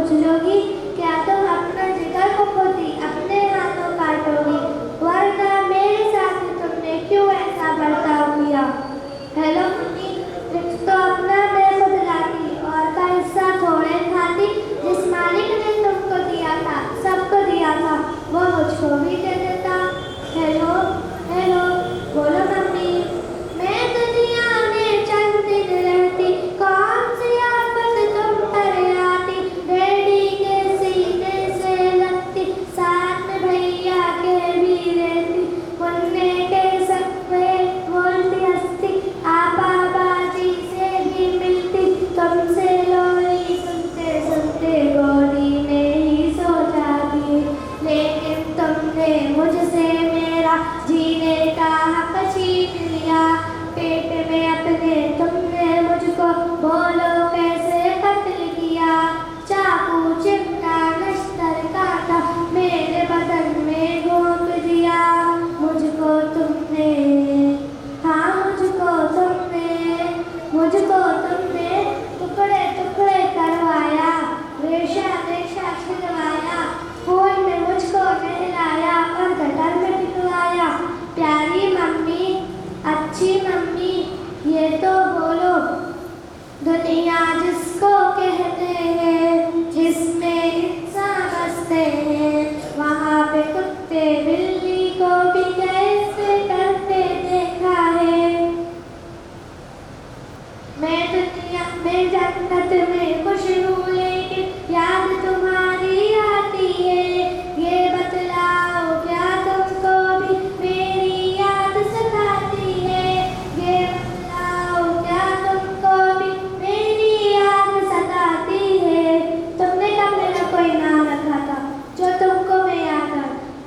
कुछ लोगी, क्या तुम अपना जिगर को खुद ही अपने हाथों काटोगी, वरना मेरे साथ तुमने क्यों ऐसा बर्ताव किया। हेलो मम्मी, रिक्स तो अपना मैं खुद लाती और का हिस्सा थोड़े खाती। जिस मालिक ने तुमको दिया था, सबको दिया था, वो मुझको भी दे देता। हेलो हेलो, बोलो मम्मी। मैं दुनिया में चंद दिन रहती, कौन सी आफत तुम पर आती, डैडी के सीने से लगती, साथ में भैया के भी रहती, मुन्ने के संग में बोलती हंसती, आपा बाजी से भी मिलती, तुमसे लोरी सुनते सुनते गोदी में ही सो जाती। लेकिन तुमने मुझसे मेरा जीने का हक छीन लिया, पेट में अपने तुमने मुझको बोलो कैसे कत्ल किया। चाकू चिमटा नश्तर काटा, मेरे बदन में घोंप दिया। मुझको तुमने, हाँ मुझको तुमने टुकड़े टुकड़े करवाया, रेशा रेशा छिलवाया, खून में मुझको नहलाया और गटर में पिटवाया। प्यारी मम्मी, अच्छी मम्मी, ये तो बोलो, दुनिया जिसको कहते हैं, जिसमें इंसान बसते हैं, वहाँ पे कुत्ते बिल्ली को भी कैसे करते देखा है। मैं दुनिया में जन्नत में खुश हूँ, लेकिन याद तुम्हारी आती है। ये बतलाओ क्या तुमको भी मेरी याद सताती है। ये बतलाओ क्या तुमको भी मेरी याद सताती है। तुमने कब मेरा कोई नाम रखा था जो तुमको मैं याद आ,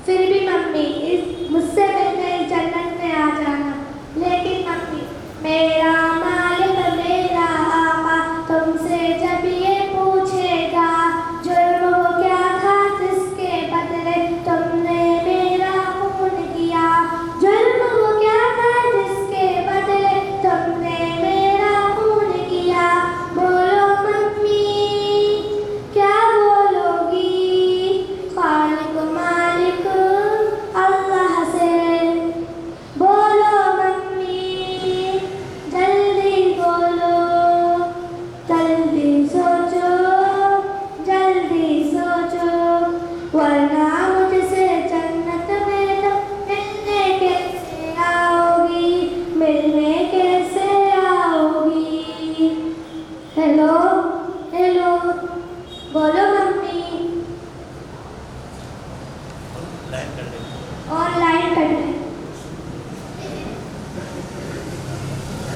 फिर भी मम्मी इस मुझसे मिलने इस जन्नत में आ जाना। लेकिन मम्मी, मेरा मालिक मेरा आका तुमसे जब ये पूछेगा, जुर्म वो क्या था जिसके बदले तुमने मेरा खून किया, जुर्म वो क्या था जिसके बदले तुमने मेरा खून किया। बोलो मम्मी, क्या बोलोगी खालिक मालिक अल्लाह से। बोलो मम्मी, जल्दी बोलो, जल्दी सोचो, जल्दी सोचो, वरना मुझसे जन्नत में तुम मिलने कैसे आओगी, मिलने कैसे आओगी। हेलो हेलो, बोलो मम्मी। लाइन कर दे। और लाइन